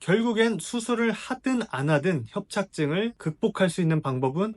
결국엔 수술을 하든 안 하든 협착증을 극복할 수 있는 방법은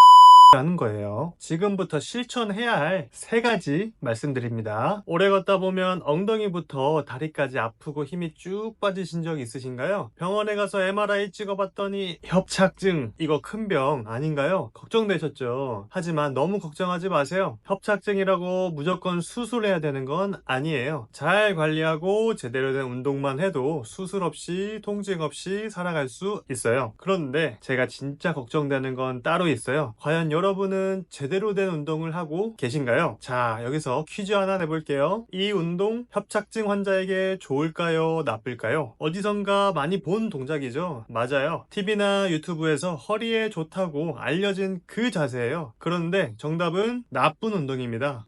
라는 거예요. 지금부터 실천해야 할 3가지 말씀드립니다. 오래 걷다 보면 엉덩이부터 다리까지 아프고 힘이 쭉 빠지신 적 있으신가요? 병원에 가서 MRI 찍어봤더니 협착증, 이거 큰 병 아닌가요? 걱정되셨죠? 하지만 너무 걱정하지 마세요. 협착증이라고 무조건 수술해야 되는 건 아니에요. 잘 관리하고 제대로 된 운동만 해도 수술 없이 통증 없이 살아갈 수 있어요. 그런데 제가 진짜 걱정되는 건 따로 있어요. 과연 여러분은 제대로 된 운동을 하고 계신가요? 자, 여기서 퀴즈 하나 내볼게요. 이 운동 협착증 환자에게 좋을까요? 나쁠까요? 어디선가 많이 본 동작이죠? 맞아요. TV나 유튜브에서 허리에 좋다고 알려진 그 자세예요. 그런데 정답은 나쁜 운동입니다.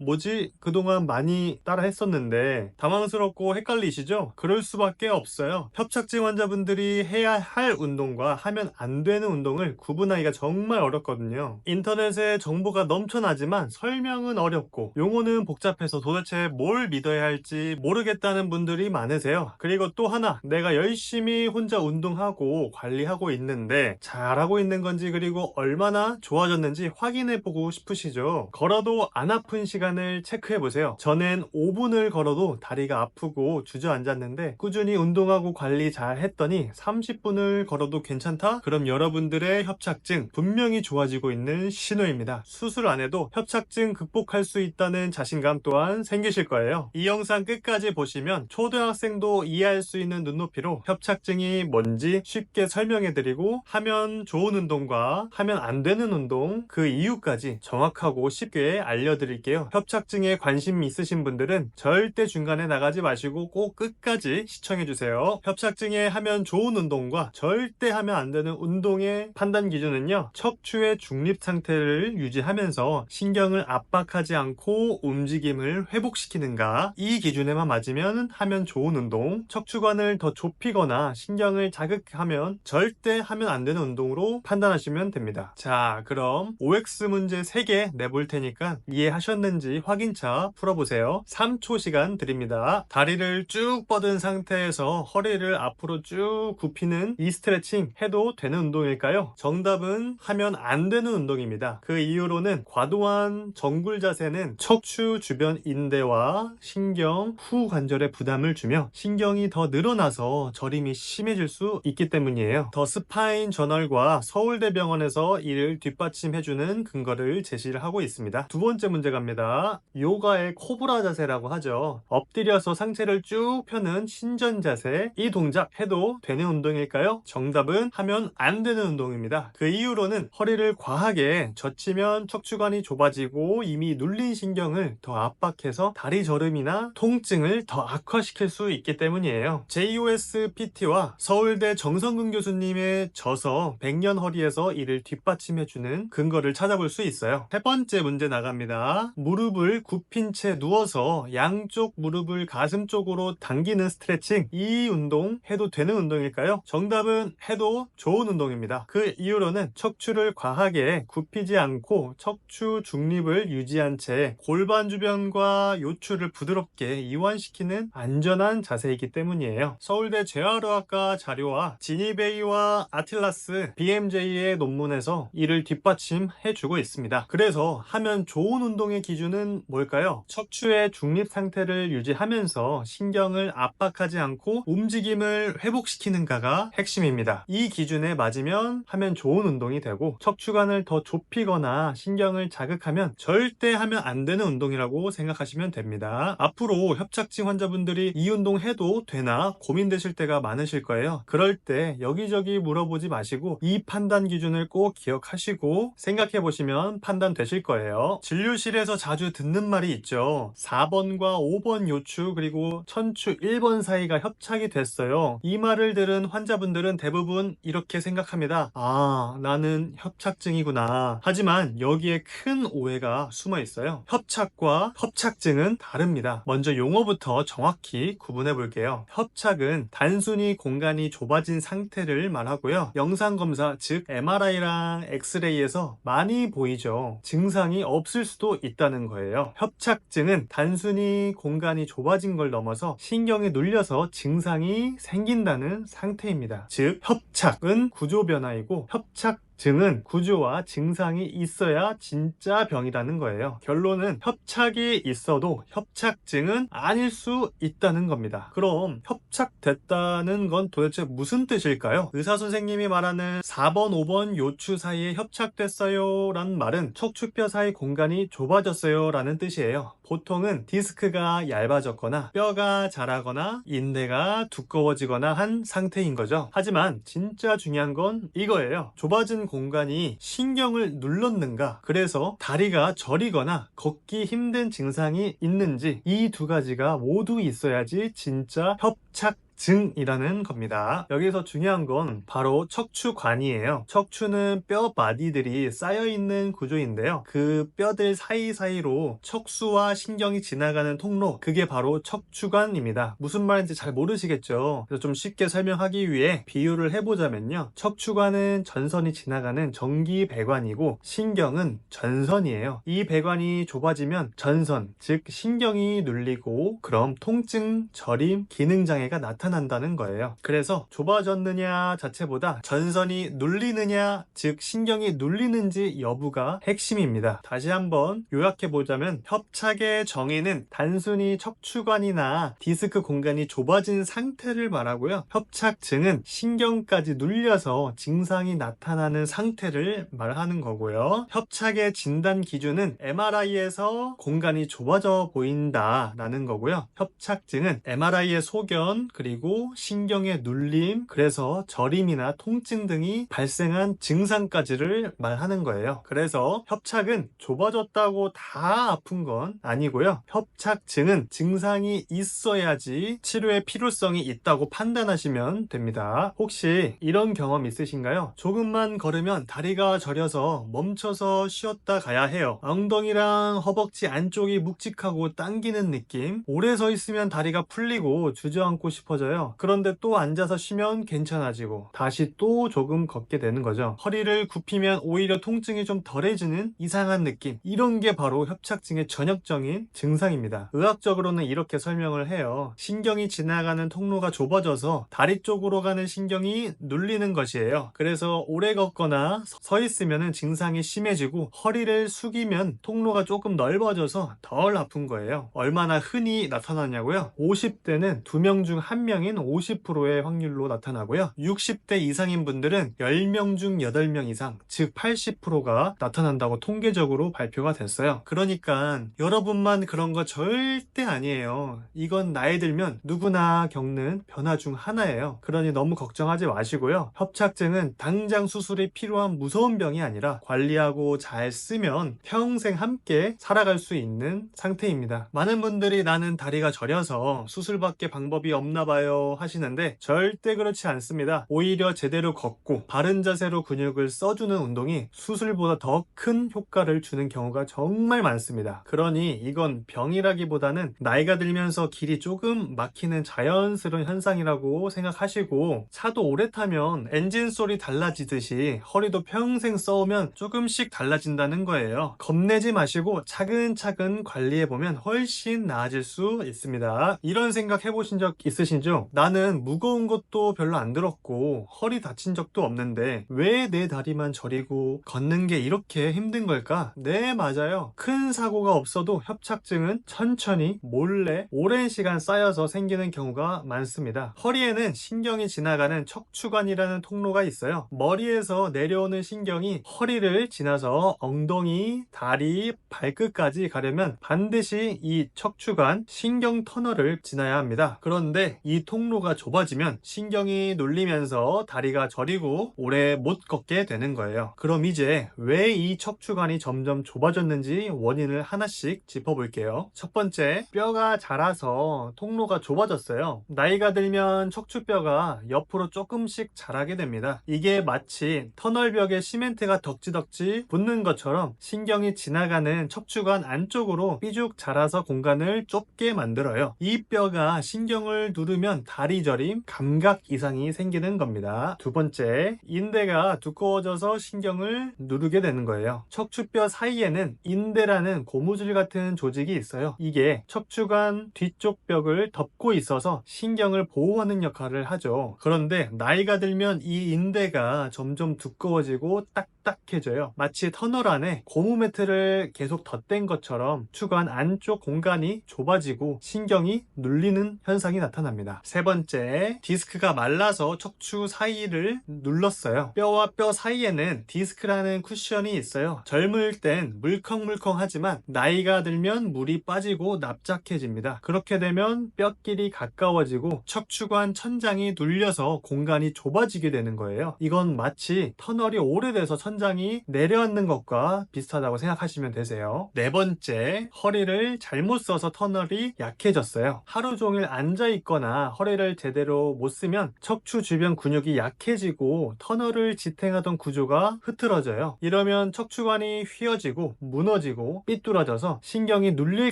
뭐지? 그동안 많이 따라 했었는데 당황스럽고 헷갈리시죠? 그럴 수밖에 없어요. 협착증 환자분들이 해야 할 운동과 하면 안 되는 운동을 구분하기가 정말 어렵거든요. 인터넷에 정보가 넘쳐나지만 설명은 어렵고 용어는 복잡해서 도대체 뭘 믿어야 할지 모르겠다는 분들이 많으세요. 그리고 또 하나, 내가 열심히 혼자 운동하고 관리하고 있는데 잘하고 있는 건지 그리고 얼마나 좋아졌는지 확인해 보고 싶으시죠? 걸어도 안 아픈 시간을 체크해 보세요. 전엔 5분을 걸어도 다리가 아프고 주저앉았는데 꾸준히 운동하고 관리 잘 했더니 30분을 걸어도 괜찮다? 그럼 여러분들의 협착증 분명히 좋아지고 있는 신호입니다. 수술 안 해도 협착증 극복할 수 있다는 자신감 또한 생기실 거예요. 이 영상 끝까지 보시면 초등학생도 이해할 수 있는 눈높이로 협착증이 뭔지 쉽게 설명해 드리고 하면 좋은 운동과 하면 안 되는 운동, 그 이유까지 정확하고 쉽게 알려드릴게요. 협착증에 관심 있으신 분들은 절대 중간에 나가지 마시고 꼭 끝까지 시청해 주세요. 협착증에 하면 좋은 운동과 절대 하면 안 되는 운동의 판단 기준은요, 척추의 중립 상태를 유지하면서 신경을 압박하지 않고 움직임을 회복시키는가, 이 기준에만 맞으면 하면 좋은 운동, 척추관을 더 좁히거나 신경을 자극하면 절대 하면 안 되는 운동으로 판단하시면 됩니다. 자, 그럼 OX 문제 3개 내볼 테니까 이해하셨는지 확인차 풀어보세요. 3초 시간 드립니다. 다리를 쭉 뻗은 상태에서 허리를 앞으로 쭉 굽히는 이 스트레칭 해도 되는 운동일까요? 정답은 하면 안 되는 운동입니다. 그 이유로는 과도한 정굴 자세는 척추 주변 인대와 신경, 후 관절에 부담을 주며 신경이 더 늘어나서 저림이 심해질 수 있기 때문이에요. 더 스파인 저널과 서울대병원에서 이를 뒷받침해주는 근거를 제시를 하고 있습니다. 두 번째 문제 갑니다. 요가의 코브라 자세라고 하죠. 엎드려서 상체를 쭉 펴는 신전 자세, 이 동작 해도 되는 운동일까요? 정답은 하면 안 되는 운동입니다. 그 이유로는 허리를 과하게 젖히면 척추관이 좁아지고 이미 눌린 신경을 더 압박해서 다리 저림이나 통증을 더 악화시킬 수 있기 때문이에요. JOS PT와 서울대 정성근 교수님의 저서 100년 허리에서 이를 뒷받침해주는 근거를 찾아볼 수 있어요. 세 번째 문제 나갑니다. 무릎을 굽힌 채 누워서 양쪽 무릎을 가슴 쪽으로 당기는 스트레칭, 이 운동 해도 되는 운동일까요? 정답은 해도 좋은 운동입니다. 그 이유로는 척추를 과하게 굽히지 않고 척추 중립을 유지한 채 골반 주변과 요추를 부드럽게 이완시키는 안전한 자세이기 때문이에요. 서울대 재활의학과 자료와 지니베이와 아틸라스 BMJ의 논문에서 이를 뒷받침해주고 있습니다. 그래서 하면 좋은 운동의 기준은 뭘까요? 척추의 중립 상태를 유지하면서 신경을 압박하지 않고 움직임을 회복시키는가가 핵심입니다. 이 기준에 맞으면 하면 좋은 운동이 되고, 척추관을 더 좁히거나 신경을 자극하면 절대 하면 안 되는 운동이라고 생각하시면 됩니다. 앞으로 협착증 환자분들이 이 운동 해도 되나 고민되실 때가 많으실 거예요. 그럴 때 여기저기 물어보지 마시고 이 판단 기준을 꼭 기억하시고 생각해 보시면 판단 되실 거예요. 진료실에서 자주 듣는 말이 있죠. 4번과 5번 요추 그리고 천추 1번 사이가 협착이 됐어요. 이 말을 들은 환자분들은 대부분 이렇게 생각합니다. 아, 나는 협착증이구나. 거구나. 하지만 여기에 큰 오해가 숨어 있어요. 협착과 협착증은 다릅니다. 먼저 용어부터 정확히 구분해 볼게요. 협착은 단순히 공간이 좁아진 상태를 말하고요. 영상검사, 즉 MRI랑 엑스레이에서 많이 보이죠. 증상이 없을 수도 있다는 거예요. 협착증은 단순히 공간이 좁아진 걸 넘어서 신경이 눌려서 증상이 생긴다는 상태입니다. 즉 협착은 구조 변화이고 협착증은 구조와 증상이 있어야 진짜 병이라는 거예요. 결론은 협착이 있어도 협착증은 아닐 수 있다는 겁니다. 그럼 협착됐다는 건 도대체 무슨 뜻일까요? 의사 선생님이 말하는 4번, 5번 요추 사이에 협착됐어요 라는 말은 척추뼈 사이 공간이 좁아졌어요 라는 뜻이에요. 보통은 디스크가 얇아졌거나 뼈가 자라거나 인대가 두꺼워지거나 한 상태인 거죠. 하지만 진짜 중요한 건 이거예요. 좁아진 공간이 신경을 눌렀는가, 그래서 다리가 저리거나 걷기 힘든 증상이 있는지, 이 두 가지가 모두 있어야지 진짜 협착증이라는 겁니다. 여기서 중요한 건 바로 척추관이에요. 척추는 뼈 마디들이 쌓여있는 구조인데요. 그 뼈들 사이사이로 척수와 신경이 지나가는 통로, 그게 바로 척추관입니다. 무슨 말인지 잘 모르시겠죠? 그래서 좀 쉽게 설명하기 위해 비유를 해보자면요. 척추관은 전선이 지나가는 전기배관이고 신경은 전선이에요. 이 배관이 좁아지면 전선, 즉 신경이 눌리고 그럼 통증, 저림, 기능장애가 나타난다는 거예요. 그래서 좁아졌느냐 자체보다 전선이 눌리느냐, 즉 신경이 눌리는지 여부가 핵심입니다. 다시 한번 요약해보자면 협착의 정의는 단순히 척추관이나 디스크 공간이 좁아진 상태를 말하고요. 협착증은 신경까지 눌려서 증상이 나타나는 상태를 말하는 거고요. 협착의 진단 기준은 MRI에서 공간이 좁아져 보인다 라는 거고요. 협착증은 MRI의 소견, 그리고 신경의 눌림, 그래서 저림이나 통증 등이 발생한 증상까지를 말하는 거예요. 그래서 협착은 좁아졌다고 다 아픈 건 아니고요. 협착증은 증상이 있어야지 치료의 필요성이 있다고 판단하시면 됩니다. 혹시 이런 경험 있으신가요? 조금만 걸으면 다리가 저려서 멈춰서 쉬었다 가야 해요. 엉덩이랑 허벅지 안쪽이 묵직하고 당기는 느낌, 오래 서 있으면 다리가 풀리고 주저앉고 싶어져요. 그런데 또 앉아서 쉬면 괜찮아지고 다시 또 조금 걷게 되는 거죠. 허리를 굽히면 오히려 통증이 좀 덜해지는 이상한 느낌, 이런 게 바로 협착증의 전형적인 증상입니다. 의학적으로는 이렇게 설명을 해요. 신경이 지나가는 통로가 좁아져서 다리 쪽으로 가는 신경이 눌리는 것이에요. 그래서 오래 걷거나 서 있으면 증상이 심해지고 허리를 숙이면 통로가 조금 넓어져서 덜 아픈 거예요. 얼마나 흔히 나타나냐고요? 50대는 2명 중 1명인 50%의 확률로 나타나고요. 60대 이상인 분들은 10명 중 8명 이상, 즉 80%가 나타난다고 통계적으로 발표가 됐어요. 그러니까 여러분만 그런 거 절대 아니에요. 이건 나이 들면 누구나 겪는 변화 중 하나예요. 그러니 너무 걱정하지 마시고요. 협착증은 당장 수술이 필요한 무서운 병이 아니라 관리하고 잘 쓰면 평생 함께 살아갈 수 있는 상태입니다. 많은 분들이 나는 다리가 저려서 수술밖에 방법이 없나 봐요 하시는데 절대 그렇지 않습니다. 오히려 제대로 걷고 바른 자세로 근육을 써주는 운동이 수술보다 더 큰 효과를 주는 경우가 정말 많습니다. 그러니 이건 병이라기보다는 나이가 들면서 길이 조금 막히는 자연스러운 현상이라고 생각하시고, 차도 오래 타면 엔진 소리 달라지듯이 허리도 평생 써오면 조금씩 달라진다는 거예요. 겁내지 마시고 차근차근 관리해보면 훨씬 나아질 수 있습니다. 이런 생각 해보신 적 있으시죠? 나는 무거운 것도 별로 안 들었고 허리 다친 적도 없는데 왜 내 다리만 저리고 걷는 게 이렇게 힘든 걸까? 네, 맞아요. 큰 사고가 없어도 협착증은 천천히 몰래 오랜 시간 쌓여서 생기는 경우가 많습니다. 허리에는 신경이 지나가는 척추관이라는 통로가 있어요. 머리에서 내려오는 신경이 허리를 지나서 엉덩이, 다리, 발끝까지 가려면 반드시 이 척추관 신경 터널을 지나야 합니다. 그런데 이 이 통로가 좁아지면 신경이 눌리면서 다리가 저리고 오래 못 걷게 되는 거예요. 그럼 이제 왜 이 척추관이 점점 좁아졌는지 원인을 하나씩 짚어볼게요. 첫 번째, 뼈가 자라서 통로가 좁아졌어요. 나이가 들면 척추뼈가 옆으로 조금씩 자라게 됩니다. 이게 마치 터널벽에 시멘트가 덕지덕지 붙는 것처럼 신경이 지나가는 척추관 안쪽으로 삐죽 자라서 공간을 좁게 만들어요. 이 뼈가 신경을 누르면 다리 저림, 감각 이상이 생기는 겁니다. 두 번째, 인대가 두꺼워져서 신경을 누르게 되는 거예요. 척추뼈 사이에는 인대라는 고무줄 같은 조직이 있어요. 이게 척추관 뒤쪽 벽을 덮고 있어서 신경을 보호하는 역할을 하죠. 그런데 나이가 들면 이 인대가 점점 두꺼워지고 딱딱해져요. 마치 터널 안에 고무 매트를 계속 덧댄 것처럼 척추관 안쪽 공간이 좁아지고 신경이 눌리는 현상이 나타납니다. 세 번째, 디스크가 말라서 척추 사이를 눌렀어요. 뼈와 뼈 사이에는 디스크라는 쿠션이 있어요. 젊을 땐 물컹물컹하지만 나이가 들면 물이 빠지고 납작해집니다. 그렇게 되면 뼈끼리 가까워지고 척추관 천장이 눌려서 공간이 좁아지게 되는 거예요. 이건 마치 터널이 오래돼서 천장이 내려앉는 것과 비슷하다고 생각하시면 되세요. 네 번째, 허리를 잘못 써서 터널이 약해졌어요. 하루 종일 앉아 있거나 허리를 제대로 못 쓰면 척추 주변 근육이 약해지고 터널을 지탱하던 구조가 흐트러져요. 이러면 척추관이 휘어지고 무너지고 삐뚤어져서 신경이 눌릴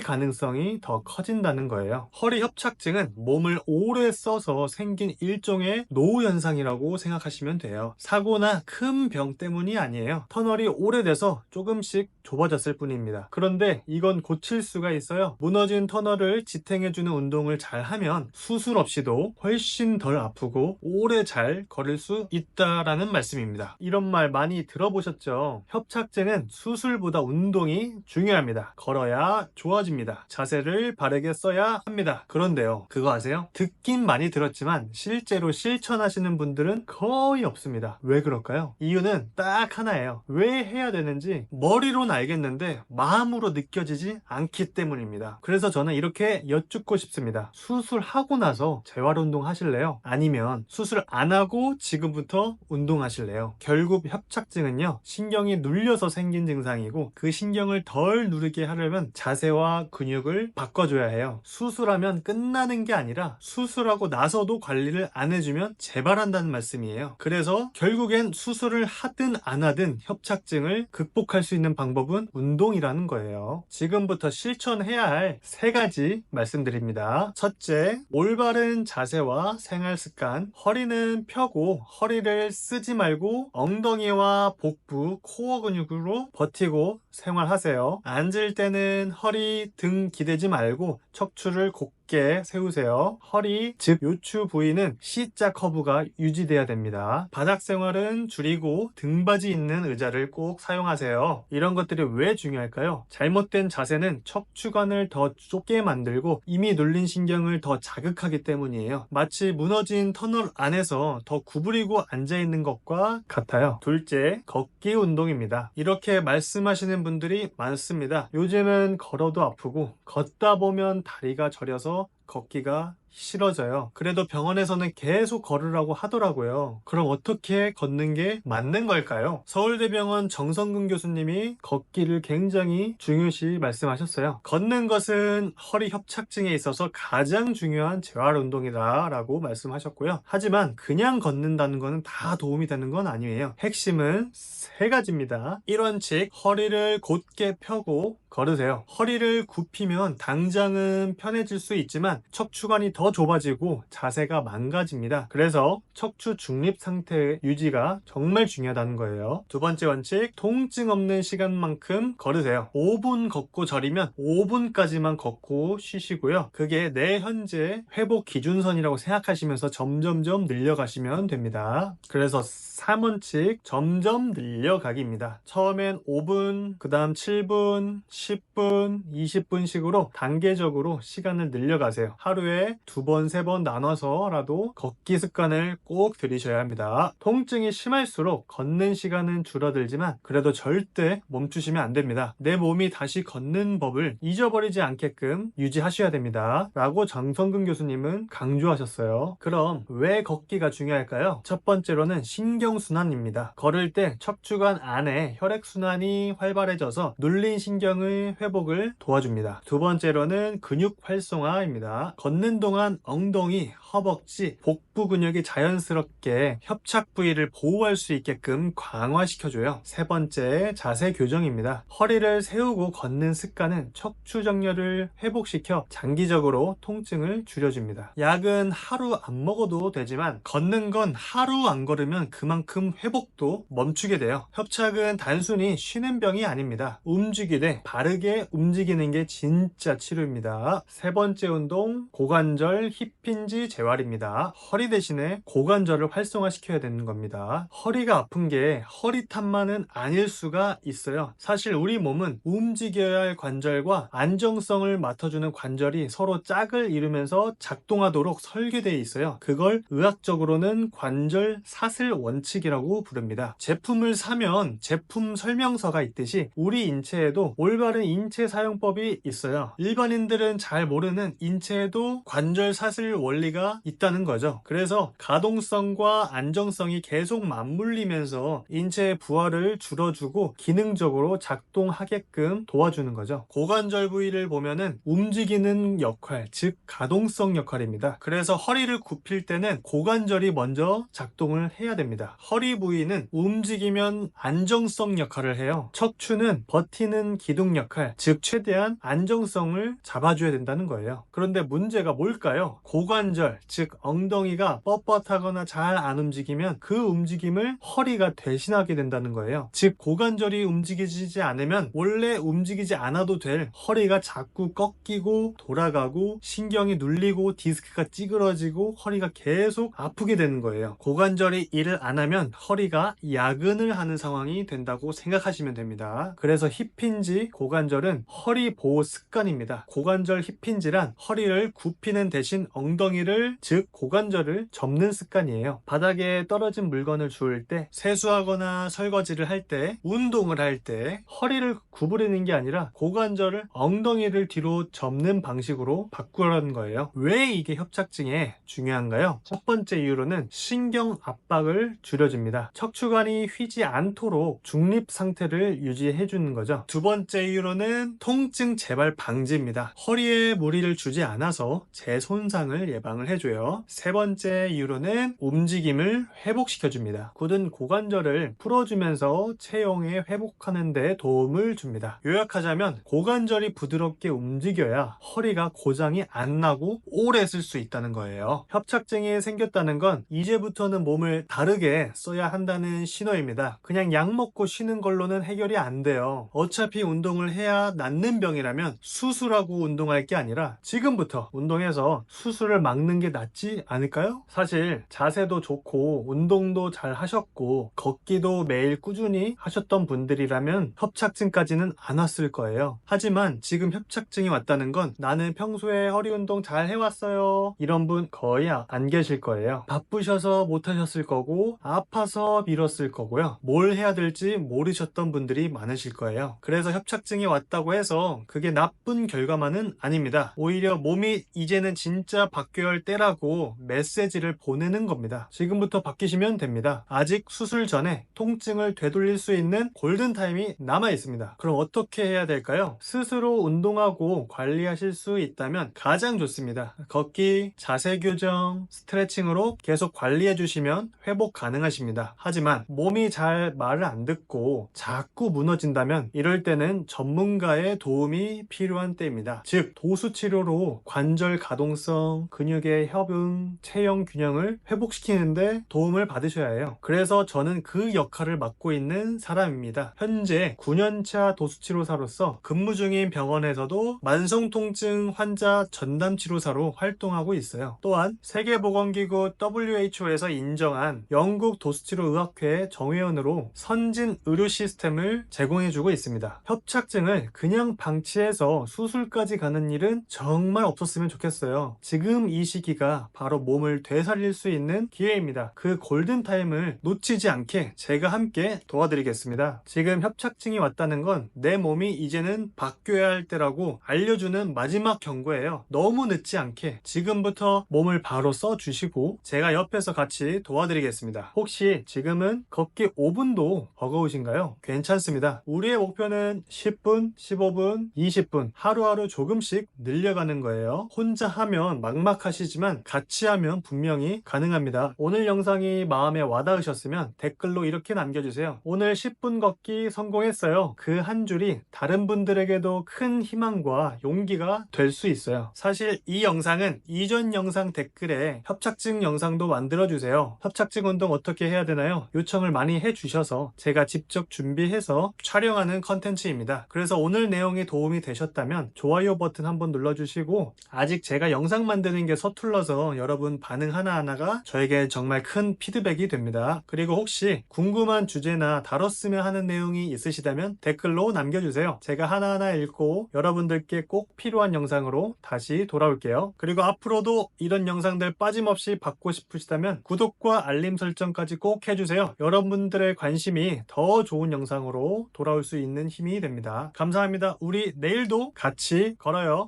가능성이 더 커진다는 거예요. 허리 협착증은 몸을 오래 써서 생긴 일종의 노후 현상이라고 생각하시면 돼요. 사고나 큰 병 때문이 아니에요. 터널이 오래돼서 조금씩 좁아졌을 뿐입니다. 그런데 이건 고칠 수가 있어요. 무너진 터널을 지탱해주는 운동을 잘 하면 수술 없이도 훨씬 덜 아프고 오래 잘 걸을 수 있다라는 말씀입니다. 이런 말 많이 들어보셨죠? 협착증은 수술보다 운동이 중요합니다. 걸어야 좋아집니다. 자세를 바르게 써야 합니다. 그런데요, 그거 아세요? 듣긴 많이 들었지만 실제로 실천하시는 분들은 거의 없습니다. 왜 그럴까요? 이유는 딱 하나예요. 왜 해야 되는지 머리로는 알겠는데 마음으로 느껴지지 않기 때문입니다. 그래서 저는 이렇게 여쭙고 싶습니다. 수술하고 나서 재활운동 하실래요? 아니면 수술 안 하고 지금부터 운동하실래요? 결국 협착증은요, 신경이 눌려서 생긴 증상이고 그 신경을 덜 누르게 하려면 자세와 근육을 바꿔줘야 해요. 수술하면 끝나는 게 아니라 수술하고 나서도 관리를 안 해주면 재발한다는 말씀이에요. 그래서 결국엔 수술을 하든 안 하든 협착증을 극복할 수 있는 방법은 운동이라는 거예요. 지금부터 실천해야 할 3가지 말씀드립니다. 첫째, 올바른 자세와 생활 습관. 허리는 펴고 허리를 쓰지 말고 엉덩이와 복부, 코어 근육으로 버티고 생활하세요. 앉을 때는 허리, 등 기대지 말고 척추를 곧게 세우세요. 허리, 즉 요추 부위는 C자 커브가 유지돼야 됩니다. 바닥 생활은 줄이고 등받이 있는 의자를 꼭 사용하세요. 이런 것들이 왜 중요할까요? 잘못된 자세는 척추관을 더 좁게 만들고 이미 눌린 신경을 더 자극하기 때문이에요. 마치 무너진 터널 안에서 더 구부리고 앉아있는 것과 같아요. 둘째, 걷기 운동입니다. 이렇게 말씀하시는 분들이 많습니다. 요즘은 걸어도 아프고 걷다 보면 다리가 저려서 걷기가 싫어져요. 그래도 병원에서는 계속 걸으라고 하더라고요. 그럼 어떻게 걷는 게 맞는 걸까요? 서울대병원 정성근 교수님이 걷기를 굉장히 중요시 말씀하셨어요. 걷는 것은 허리 협착증에 있어서 가장 중요한 재활 운동이다 라고 말씀하셨고요. 하지만 그냥 걷는다는 것은 다 도움이 되는 건 아니에요. 핵심은 3가지입니다. 1원칙, 허리를 곧게 펴고 걸으세요. 허리를 굽히면 당장은 편해질 수 있지만 척추관이 더 좁아지고 자세가 망가집니다. 그래서 척추 중립 상태 유지가 정말 중요하다는 거예요. 2번째 원칙, 통증 없는 시간만큼 걸으세요. 5분 걷고 저리면 5분까지만 걷고 쉬시고요. 그게 내 현재 회복 기준선이라고 생각하시면서 점점점 늘려가시면 됩니다. 그래서 3원칙, 점점 늘려가기입니다. 처음엔 5분, 그 다음 7분, 10분, 20분씩으로 단계적으로 시간을 늘려가세요. 하루에 두 번, 세 번 나눠서라도 걷기 습관을 꼭 들이셔야 합니다. 통증이 심할수록 걷는 시간은 줄어들지만 그래도 절대 멈추시면 안 됩니다. 내 몸이 다시 걷는 법을 잊어버리지 않게끔 유지하셔야 됩니다. 라고 정성근 교수님은 강조하셨어요. 그럼 왜 걷기가 중요할까요? 첫 번째로는 신경순환입니다. 걸을 때 척추관 안에 혈액순환이 활발해져서 눌린 신경의 회복을 도와줍니다. 두 번째로는 근육 활성화입니다. 걷는 동안 엉덩이, 허벅지, 복부 근육이 자연스럽게 협착 부위를 보호할 수 있게끔 강화시켜줘요. 세 번째, 자세 교정입니다. 허리를 세우고 걷는 습관은 척추 정렬을 회복시켜 장기적으로 통증을 줄여줍니다. 약은 하루 안 먹어도 되지만 걷는 건 하루 안 걸으면 그만큼 회복도 멈추게 돼요. 협착은 단순히 쉬는 병이 아닙니다. 움직이되 바르게 움직이는 게 진짜 치료입니다. 세 번째 운동, 고관절 힙힌지 재활입니다. 허리 대신에 고관절을 활성화시켜야 되는 겁니다. 허리가 아픈 게 허리탄만은 아닐 수가 있어요. 사실 우리 몸은 움직여야 할 관절과 안정성을 맡아주는 관절이 서로 짝을 이루면서 작동하도록 설계되어 있어요. 그걸 의학적으로는 관절 사슬 원칙이라고 부릅니다. 제품을 사면 제품 설명서가 있듯이 우리 인체에도 올바른 인체 사용법이 있어요. 일반인들은 잘 모르는 인체에도 관절 사슬 원리가 있다는 거죠. 그래서 가동성과 안정성이 계속 맞물리면서 인체의 부하를 줄여주고 기능적으로 작동하게끔 도와주는 거죠. 고관절 부위를 보면은 움직이는 역할, 즉 가동성 역할입니다. 그래서 허리를 굽힐 때는 고관절이 먼저 작동을 해야 됩니다. 허리 부위는 움직이면 안정성 역할을 해요. 척추는 버티는 기둥 역할, 즉 최대한 안정성을 잡아줘야 된다는 거예요. 그런데 문제가 뭘까요? 고관절, 즉 엉덩이가 뻣뻣하거나 잘 안 움직이면 그 움직임을 허리가 대신하게 된다는 거예요. 즉 고관절이 움직이지 않으면 원래 움직이지 않아도 될 허리가 자꾸 꺾이고 돌아가고 신경이 눌리고 디스크가 찌그러지고 허리가 계속 아프게 되는 거예요. 고관절이 일을 안 하면 허리가 야근을 하는 상황이 된다고 생각하시면 됩니다. 그래서 힙힌지 고관절은 허리 보호 습관입니다. 고관절 힙힌지란 허리를 굽히는 대신 엉덩이를, 즉 고관절을 접는 습관이에요. 바닥에 떨어진 물건을 주울 때, 세수하거나 설거지를 할 때, 운동을 할 때 허리를 구부리는 게 아니라 고관절을 엉덩이를 뒤로 접는 방식으로 바꾸라는 거예요. 왜 이게 협착증에 중요한가요? 첫 번째 이유로는 신경 압박을 줄여줍니다. 척추관이 휘지 않도록 중립 상태를 유지해 주는 거죠. 두 번째 이유로는 통증 재발 방지입니다. 허리에 무리를 주지 않아서 재손상을 예방을 해줘요. 세 번째 이유로는 움직임을 회복시켜 줍니다. 굳은 고관절을 풀어주면서 체형에 회복하는 데 도움을 줍니다. 요약하자면 고관절이 부드럽게 움직여야 허리가 고장이 안 나고 오래 쓸 수 있다는 거예요. 협착증이 생겼다는 건 이제부터는 몸을 다르게 써야 한다는 신호입니다. 그냥 약 먹고 쉬는 걸로는 해결이 안 돼요. 어차피 운동을 해야 낫는 병이라면 수술하고 운동할 게 아니라 지금부터 운동해서 수술을 막는 게 낫지 않을까요? 사실 자세도 좋고 운동도 잘 하셨고 걷기도 매일 꾸준히 하셨던 분들이라면 협착증까지는 안 왔을 거예요. 하지만 지금 협착증이 왔다는 건 나는 평소에 허리 운동 잘 해왔어요, 이런 분 거의 안 계실 거예요. 바쁘셔서 못 하셨을 거고 아파서 미뤘을 거고요. 뭘 해야 될지 모르셨던 분들이 많으실 거예요. 그래서 협착증이 왔다고 해서 그게 나쁜 결과만은 아닙니다. 오히려 몸이 이제는 진짜 바뀌어야 할 때라고 메시지를 보내는 겁니다. 지금부터 바뀌시면 됩니다. 아직 수술 전에 통증을 되돌릴 수 있는 골든타임이 남아 있습니다. 그럼 어떻게 해야 될까요? 스스로 운동하고 관리하실 수 있다면 가장 좋습니다. 걷기, 자세 교정, 스트레칭으로 계속 관리해 주시면 회복 가능하십니다. 하지만 몸이 잘 말을 안 듣고 자꾸 무너진다면 이럴 때는 전문가의 도움이 필요한 때입니다. 즉 도수 치료로 관절 가동성, 근육의 협응, 체형 균형을 회복시키는데 도움을 받으셔야 해요. 그래서 저는 그 역할을 맡고 있는 사람입니다. 현재 9년차 도수치료사로서 근무 중인 병원에서도 만성통증 환자 전담치료사로 활동하고 있어요. 또한 세계보건기구 WHO에서 인정한 영국 도수치료의학회 정회원으로 선진 의료 시스템을 제공해주고 있습니다. 협착증을 그냥 방치해서 수술까지 가는 일은 정말 없었으면 좋겠어요. 있어요. 지금 이 시기가 바로 몸을 되살릴 수 있는 기회입니다. 그 골든타임을 놓치지 않게 제가 함께 도와드리겠습니다. 지금 협착증이 왔다는 건 내 몸이 이제는 바뀌어야 할 때라고 알려주는 마지막 경고예요. 너무 늦지 않게 지금부터 몸을 바로 써주시고 제가 옆에서 같이 도와드리겠습니다. 혹시 지금은 걷기 5분도 버거우신가요? 괜찮습니다. 우리의 목표는 10분, 15분, 20분 하루하루 조금씩 늘려가는 거예요. 혼자 하면 막막하시지만 같이 하면 분명히 가능합니다. 오늘 영상이 마음에 와닿으셨으면 댓글로 이렇게 남겨주세요. 오늘 10분 걷기 성공했어요. 그 한 줄이 다른 분들에게도 큰 희망과 용기가 될 수 있어요. 사실 이 영상은 이전 영상 댓글에 협착증 영상도 만들어주세요. 협착증 운동 어떻게 해야 되나요? 요청을 많이 해주셔서 제가 직접 준비해서 촬영하는 컨텐츠입니다. 그래서 오늘 내용이 도움이 되셨다면 좋아요 버튼 한번 눌러주시고, 아직 제가 영상 만드는 게 서툴러서 여러분 반응 하나하나가 저에게 정말 큰 피드백이 됩니다. 그리고 혹시 궁금한 주제나 다뤘으면 하는 내용이 있으시다면 댓글로 남겨주세요. 제가 하나하나 읽고 여러분들께 꼭 필요한 영상으로 다시 돌아올게요. 그리고 앞으로도 이런 영상들 빠짐없이 받고 싶으시다면 구독과 알림 설정까지 꼭 해주세요. 여러분들의 관심이 더 좋은 영상으로 돌아올 수 있는 힘이 됩니다. 감사합니다. 우리 내일도 같이 걸어요.